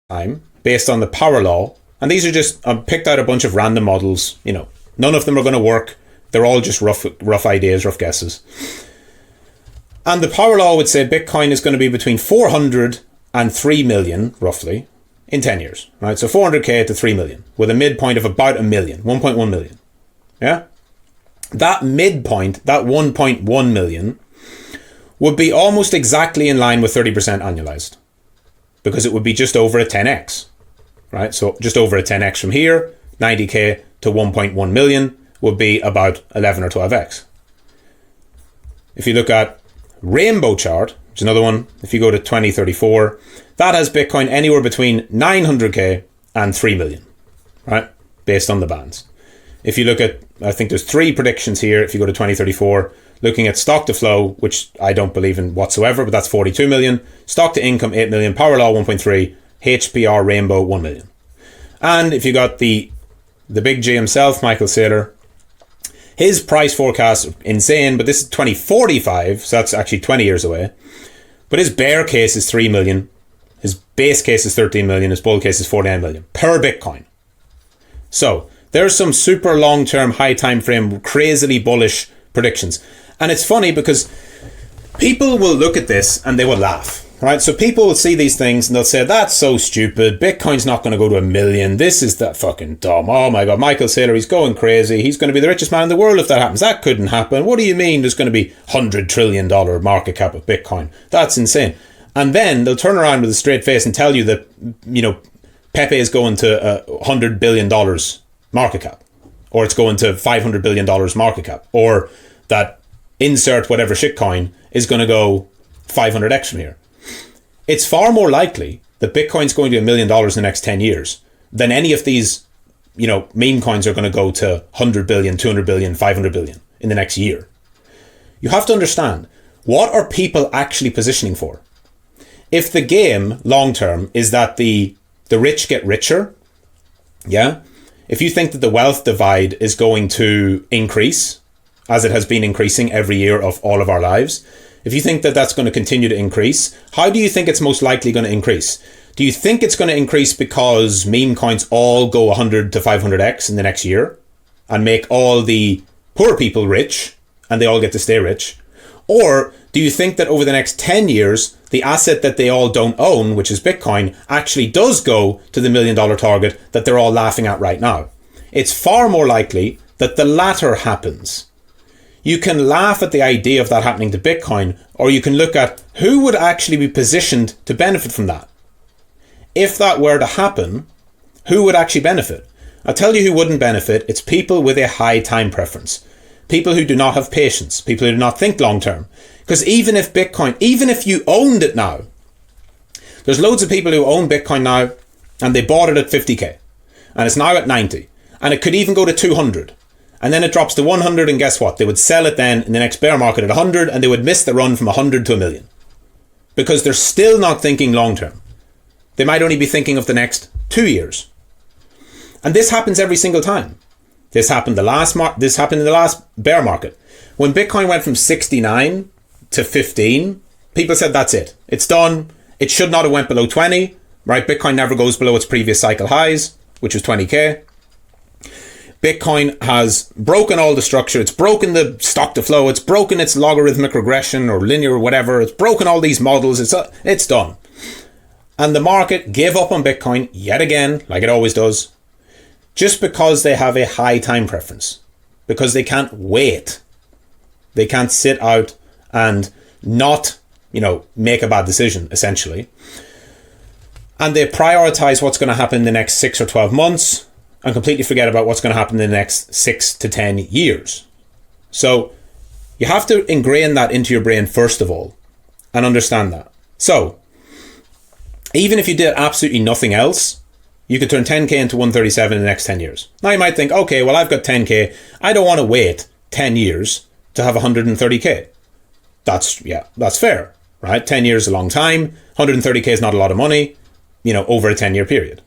time based on the power law. And these are just, I picked out a bunch of random models, none of them are going to work. They're all just rough ideas, rough guesses. And the power law would say Bitcoin is going to be between 400 and 3 million, roughly, in 10 years, right? So 400k to 3 million, with a midpoint of about a million, 1.1 million. Yeah? That midpoint, that 1.1 million, would be almost exactly in line with 30% annualized, because it would be just over a 10x, right? So just over a 10x from here, 90k to 1.1 million would be about 11 or 12x. If you look at Rainbow chart, which is another one, if you go to 2034, that has Bitcoin anywhere between 900k and 3 million, right? Based on the bands. If you look at, I think there's 3 predictions here. If you go to 2034, looking at stock to flow, which I don't believe in whatsoever, but that's 42 million. Stock to income, 8 million. Power law, 1.3. HPR Rainbow, 1 million. And if you got the big G himself, Michael Saylor, his price forecast, insane, but this is 2045, so that's actually 20 years away. But his bear case is 3 million. His base case is 13 million. His bull case is 49 million per Bitcoin. So there's some super long-term, high time frame, crazily bullish predictions. And it's funny because people will look at this and they will laugh, right? So people will see these things and they'll say, that's so stupid. Bitcoin's not going to go to 1 million. This is that fucking dumb. Oh my God, Michael Saylor, he's going crazy. He's going to be the richest man in the world if that happens. That couldn't happen. What do you mean there's going to be $100 trillion market cap of Bitcoin? That's insane. And then they'll turn around with a straight face and tell you that, Pepe is going to $100 billion market cap, or it's going to $500 billion market cap, or that insert whatever shitcoin is going to go 500x from here. It's far more likely that Bitcoin's going to $1 million in the next 10 years than any of these, meme coins are going to go to 100 billion, 200 billion, 500 billion in the next year. You have to understand, what are people actually positioning for? If the game long term is that the rich get richer, yeah, if you think that the wealth divide is going to increase, as it has been increasing every year of all of our lives, if you think that that's going to continue to increase, how do you think it's most likely going to increase? Do you think it's going to increase because meme coins all go 100 to 500x in the next year and make all the poor people rich and they all get to stay rich? Or do you think that over the next 10 years, the asset that they all don't own, which is Bitcoin, actually does go to the $1 million target that they're all laughing at right now? It's far more likely that the latter happens. You can laugh at the idea of that happening to Bitcoin, or you can look at who would actually be positioned to benefit from that. If that were to happen, who would actually benefit? I'll tell you who wouldn't benefit. It's people with a high time preference. People who do not have patience. People who do not think long term. Because even if Bitcoin, even if you owned it now, there's loads of people who own Bitcoin now and they bought it at 50k and it's now at 90 and it could even go to 200 and then it drops to 100 and guess what? They would sell it then in the next bear market at 100 and they would miss the run from 100 to 1 million because they're still not thinking long term. They might only be thinking of the next 2 years. And this happens every single time. This happened in the last bear market. When Bitcoin went from 69 to 15, people said that's it. It's done. It should not have went below 20, right? Bitcoin never goes below its previous cycle highs, which was 20k. Bitcoin has broken all the structure. It's broken the stock to flow. It's broken its logarithmic regression or linear or whatever. It's broken all these models. It's done. And the market gave up on Bitcoin yet again, like it always does, just because they have a high time preference, because they can't wait. They can't sit out and not, make a bad decision, essentially. And they prioritize what's going to happen in the next 6 or 12 months and completely forget about what's going to happen in the next 6 to 10 years. So you have to ingrain that into your brain first of all and understand that. So even if you did absolutely nothing else, you could turn 10k into 137 in the next 10 years. Now you might think, okay, well, I've got 10k. I don't want to wait 10 years to have 130k. That's fair, right? 10 years is a long time. 130k is not a lot of money, over a 10-year period.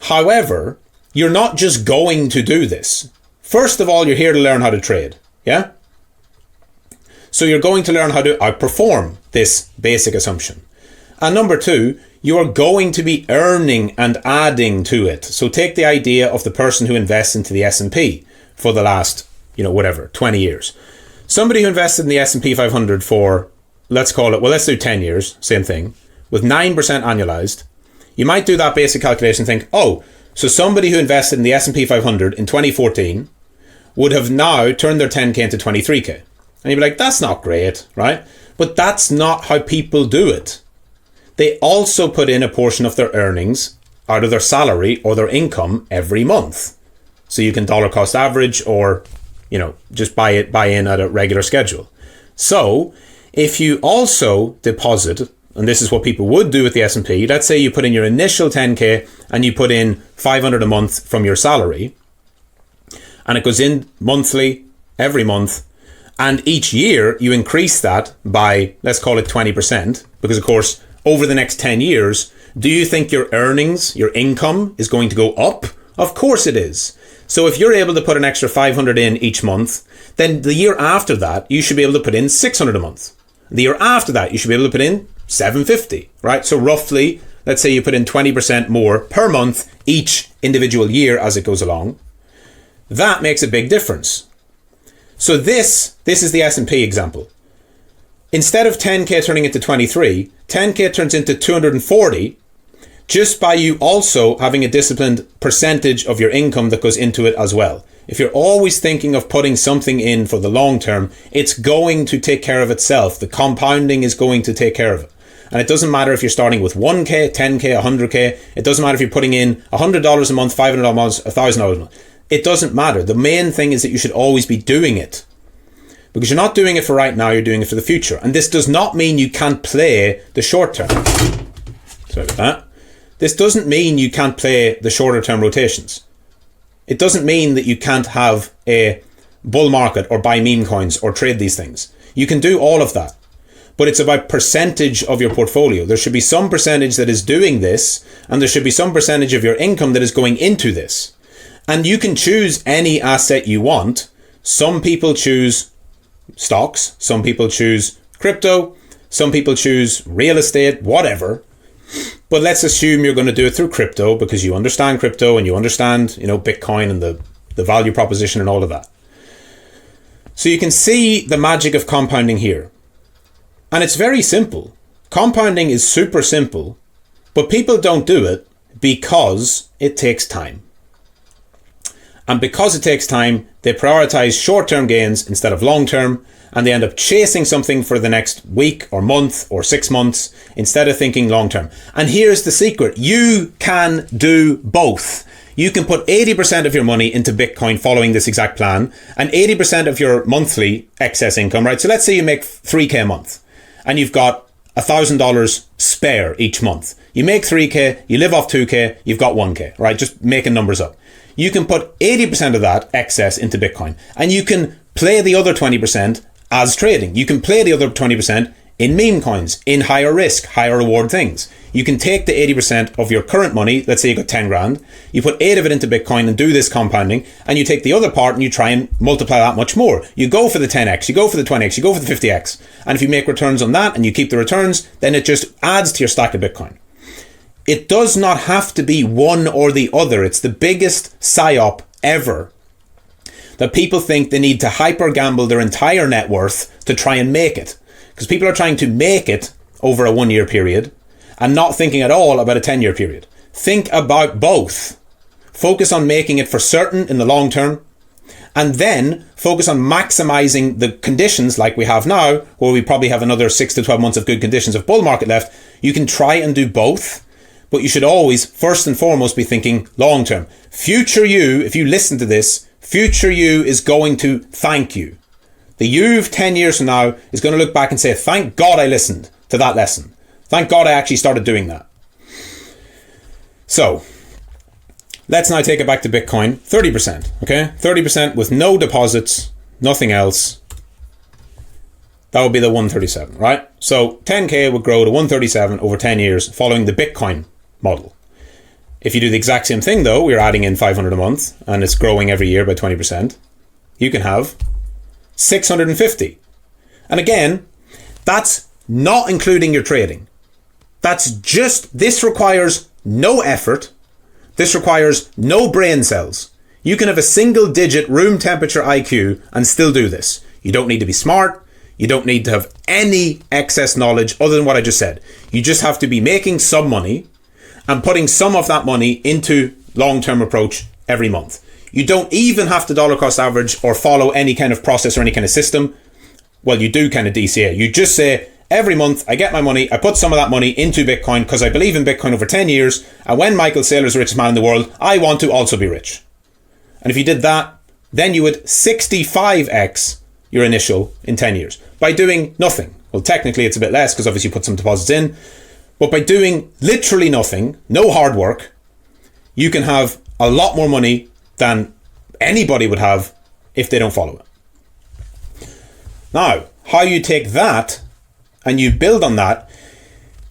However, you're not just going to do this. First of all, you're here to learn how to trade, yeah? So you're going to learn how to outperform this basic assumption. And number two, you're going to be earning and adding to it. So take the idea of the person who invests into the S&P for the last, 20 years. Somebody who invested in the S&P 500 for, let's do 10 years, same thing, with 9% annualized. You might do that basic calculation and think, oh, so somebody who invested in the S&P 500 in 2014 would have now turned their 10K into 23K. And you'd be like, that's not great, right? But that's not how people do it. They also put in a portion of their earnings out of their salary or their income every month. So you can dollar cost average or, just buy in at a regular schedule. So if you also deposit, and this is what people would do with the S&P, let's say you put in your initial 10K and you put in 500 a month from your salary, and it goes in monthly, every month, and each year you increase that by, let's call it 20%, because of course, over the next 10 years, do you think your earnings, your income is going to go up? Of course it is. So if you're able to put an extra 500 in each month, then the year after that, you should be able to put in 600 a month. The year after that, you should be able to put in 750, right? So roughly, let's say you put in 20% more per month each individual year as it goes along. That makes a big difference. So this is the S&P example. Instead of 10K turning into 23, 10K turns into 240 just by you also having a disciplined percentage of your income that goes into it as well. If you're always thinking of putting something in for the long term, it's going to take care of itself. The compounding is going to take care of it. And it doesn't matter if you're starting with 1K, 10K, 100K. It doesn't matter if you're putting in $100 a month, $500 a month, $1,000 a month. It doesn't matter. The main thing is that you should always be doing it. Because you're not doing it for right now, you're doing it for the future. And this does not mean you can't play the short term. Sorry about that. This doesn't mean you can't play the shorter term rotations. It doesn't mean that you can't have a bull market or buy meme coins or trade these things. You can do all of that. But it's about percentage of your portfolio. There should be some percentage that is doing this, and there should be some percentage of your income that is going into this. And you can choose any asset you want. Some people choose stocks, some people choose crypto, some people choose real estate, whatever. But let's assume you're going to do it through crypto because you understand crypto and you understand, Bitcoin and the value proposition and all of that. So you can see the magic of compounding here. And it's very simple. Compounding is super simple, but people don't do it because it takes time. And because it takes time, they prioritize short-term gains instead of long-term, and they end up chasing something for the next week or month or 6 months instead of thinking long-term. And here's the secret. You can do both. You can put 80% of your money into Bitcoin following this exact plan and 80% of your monthly excess income, right? So let's say you make 3K a month and you've got $1,000 spare each month. You make 3K, you live off 2K, you've got 1K, right? Just making numbers up. You can put 80% of that excess into Bitcoin and you can play the other 20% as trading. You can play the other 20% in meme coins, in higher risk, higher reward things. You can take the 80% of your current money, let's say you got 10 grand, you put 8 of it into Bitcoin and do this compounding, and you take the other part and you try and multiply that much more. You go for the 10x, you go for the 20x, you go for the 50x. And if you make returns on that and you keep the returns, then it just adds to your stack of Bitcoin. It does not have to be one or the other. It's the biggest psyop ever. That people think they need to hyper gamble their entire net worth to try and make it. Because people are trying to make it over a 1 year period and not thinking at all about a 10-year period. Think about both. Focus on making it for certain in the long term, and then focus on maximizing the conditions like we have now, where we probably have another 6 to 12 months of good conditions of bull market left. You can try and do both, but you should always, first and foremost, be thinking long term. Future you, if you listen to this, future you is going to thank you. The you of 10 years from now is going to look back and say, thank God I listened to that lesson. Thank God I actually started doing that. So, let's now take it back to Bitcoin. 30%, okay? 30% with no deposits, nothing else. That would be the 137, right? So 10K would grow to 137 over 10 years following the Bitcoin model. If you do the exact same thing though, we're adding in 500 a month and it's growing every year by 20%, you can have 650. And again, that's not including your trading. This requires no effort. This requires no brain cells. You can have a single digit room temperature IQ and still do this. You don't need to be smart. You don't need to have any excess knowledge other than what I just said. You just have to be making some money and putting some of that money into long-term approach every month. You don't even have to dollar cost average or follow any kind of process or any kind of system. Well, you do kind of DCA. You just say, every month I get my money, I put some of that money into Bitcoin because I believe in Bitcoin over 10 years. And when Michael Saylor's the richest man in the world, I want to also be rich. And if you did that, then you would 65x your initial in 10 years by doing nothing. Well, technically it's a bit less because obviously you put some deposits in, but by doing literally nothing, no hard work, you can have a lot more money than anybody would have if they don't follow it. Now, how you take that and you build on that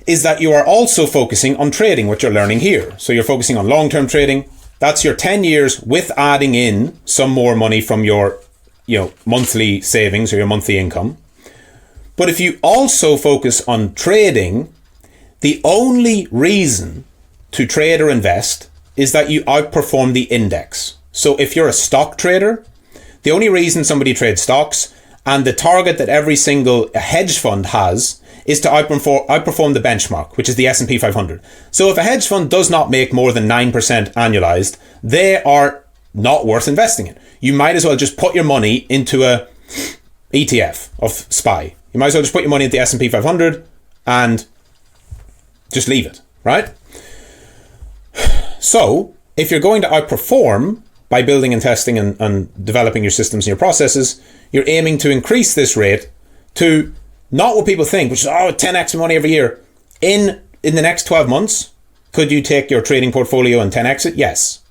is that you are also focusing on trading, what you're learning here. So you're focusing on long-term trading. That's your 10 years with adding in some more money from your monthly savings or your monthly income. But if you also focus on trading, the only reason to trade or invest is that you outperform the index. So if you're a stock trader, the only reason somebody trades stocks and the target that every single hedge fund has is to outperform the benchmark, which is the S&P 500. So if a hedge fund does not make more than 9% annualized, they are not worth investing in. You might as well just put your money into a ETF of SPY. You might as well just put your money into the S&P 500 and just leave it, right? So if you're going to outperform by building and testing and developing your systems and your processes, you're aiming to increase this rate to not what people think, which is 10x money every year. In the next 12 months, could you take your trading portfolio and 10x it? Yes.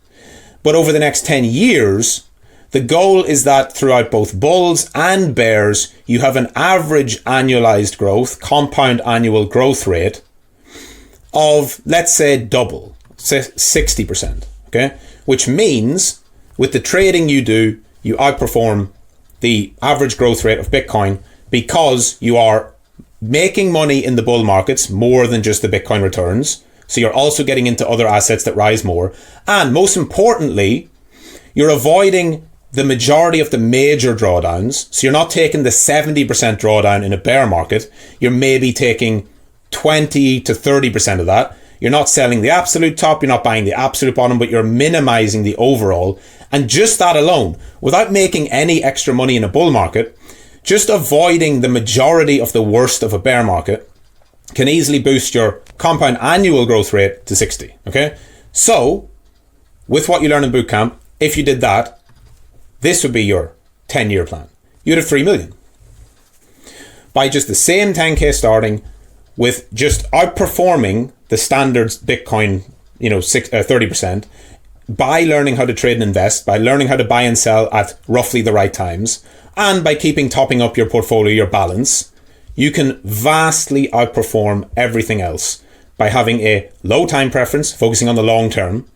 But over the next 10 years, the goal is that throughout both bulls and bears, you have an average annualized growth, compound annual growth rate of, let's say, double, say 60%, okay? Which means with the trading you do, you outperform the average growth rate of Bitcoin because you are making money in the bull markets more than just the Bitcoin returns. So you're also getting into other assets that rise more. And most importantly, you're avoiding the majority of the major drawdowns. So you're not taking the 70% drawdown in a bear market. You're maybe taking 20 to 30% of that. You're not selling the absolute top. You're not buying the absolute bottom, but you're minimizing the overall. And just that alone, without making any extra money in a bull market, just avoiding the majority of the worst of a bear market can easily boost your compound annual growth rate to 60. Okay. So with what you learn in bootcamp, if you did that, this would be your 10-year plan. You'd have 3 million by just the same 10K starting with just outperforming the standards Bitcoin, 30%, by learning how to trade and invest, by learning how to buy and sell at roughly the right times, and by topping up your portfolio, your balance. You can vastly outperform everything else by having a low time preference, focusing on the long term,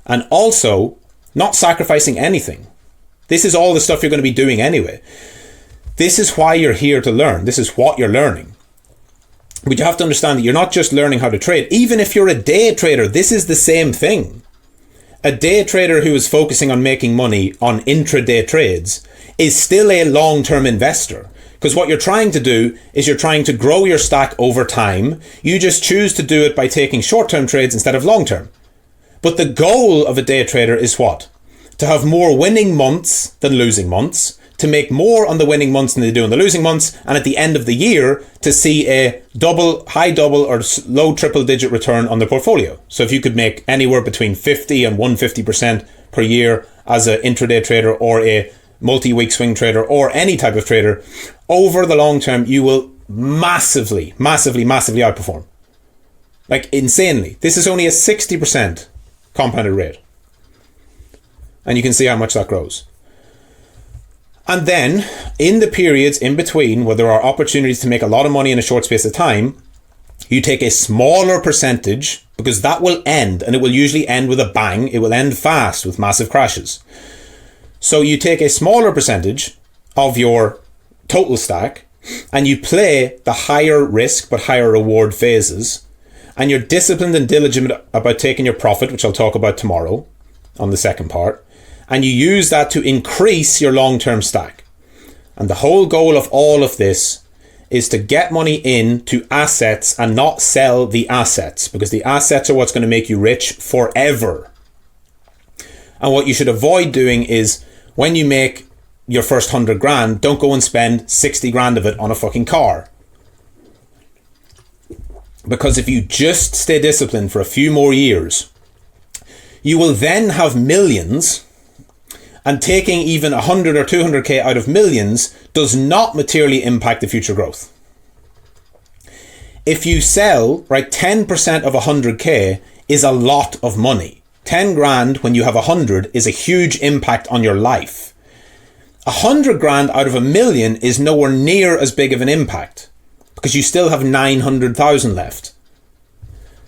and also not sacrificing anything. This is all the stuff you're going to be doing anyway. This is why you're here to learn. This is what you're learning. But you have to understand that you're not just learning how to trade. Even if you're a day trader, this is the same thing. A day trader who is focusing on making money on intraday trades is still a long-term investor. Because what you're trying to do is you're trying to grow your stack over time. You just choose to do it by taking short-term trades instead of long-term. But the goal of a day trader is what? To have more winning months than losing months, to make more on the winning months than they do on the losing months, and at the end of the year to see a high double or low triple digit return on the portfolio. So if you could make anywhere between 50 and 150% per year as an intraday trader or a multi-week swing trader or any type of trader, over the long term you will massively outperform. Like insanely. This is only a 60% compounded rate. And you can see how much that grows. And then, in the periods in between where there are opportunities to make a lot of money in a short space of time, you take a smaller percentage, because that will end, and it will usually end with a bang. It will end fast with massive crashes. So you take a smaller percentage of your total stack, and you play the higher risk but higher reward phases, and you're disciplined and diligent about taking your profit, which I'll talk about tomorrow on the second part, and you use that to increase your long-term stack. And the whole goal of all of this is to get money into assets and not sell the assets, because the assets are what's going to make you rich forever. And what you should avoid doing is, when you make your first 100 grand, don't go and spend 60 grand of it on a fucking car. Because if you just stay disciplined for a few more years, you will then have millions, and taking even 100 or 200k out of millions does not materially impact the future growth. If you sell, right, 10% of 100k is a lot of money. 10 grand when you have 100 is a huge impact on your life. 100 grand out of a million is nowhere near as big of an impact, because you still have 900,000 left.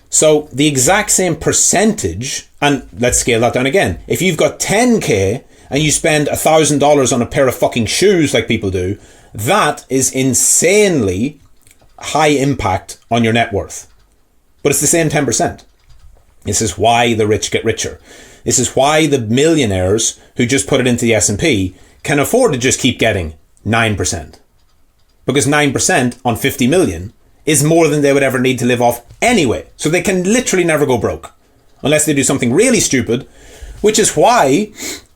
So the exact same percentage, and let's scale that down again. If you've got 10k and you spend $1,000 on a pair of fucking shoes like people do, that is insanely high impact on your net worth. But it's the same 10%. This is why the rich get richer. This is why the millionaires who just put it into the S&P can afford to just keep getting 9%. Because 9% on 50 million is more than they would ever need to live off anyway. So they can literally never go broke unless they do something really stupid, which is why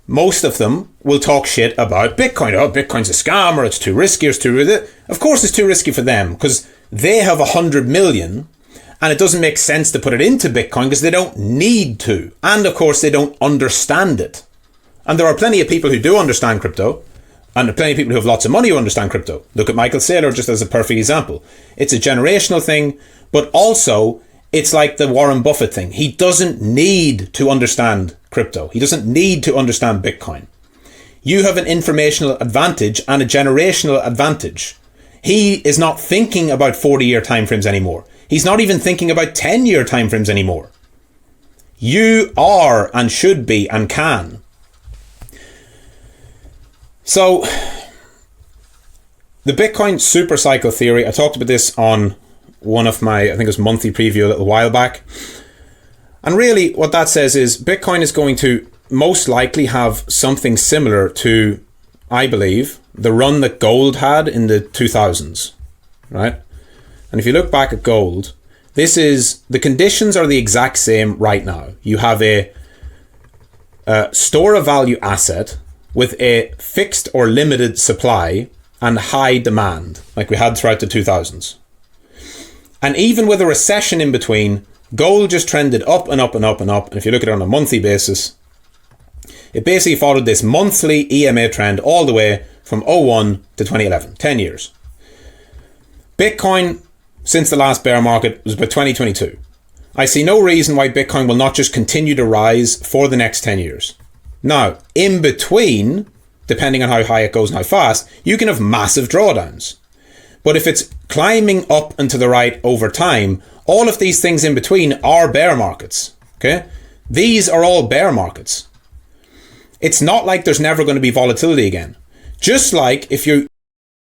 most of them will talk shit about Bitcoin. Oh, Bitcoin's a scam, or it's too risky, or it's too risky. Of course it's too risky for them, because they have 100 million and it doesn't make sense to put it into Bitcoin because they don't need to. And of course they don't understand it. And there are plenty of people who do understand crypto, and there are plenty of people who have lots of money who understand crypto. Look at Michael Saylor just as a perfect example. It's a generational thing, but also it's like the Warren Buffett thing. He doesn't need to understand crypto. He doesn't need to understand Bitcoin. You have an informational advantage and a generational advantage. He is not thinking about 40-year timeframes anymore. He's not even thinking about 10-year timeframes anymore. You are and should be and can. So, the Bitcoin super cycle theory, I talked about this on one of my, I think it was monthly preview a little while back. And really what that says is Bitcoin is going to most likely have something similar to, I believe, the run that gold had in the 2000s, right? And if you look back at gold, the conditions are the exact same right now. You have a store of value asset with a fixed or limited supply and high demand, like we had throughout the 2000s. And even with a recession in between, gold just trended up and up and up and up. And if you look at it on a monthly basis, it basically followed this monthly EMA trend all the way from 01 to 2011, 10 years. Bitcoin, since the last bear market, was about 2022. I see no reason why Bitcoin will not just continue to rise for the next 10 years. Now, in between, depending on how high it goes and how fast, you can have massive drawdowns. But if it's climbing up and to the right over time, all of these things in between are bear markets. Okay? These are all bear markets. It's not like there's never going to be volatility again. Just like if you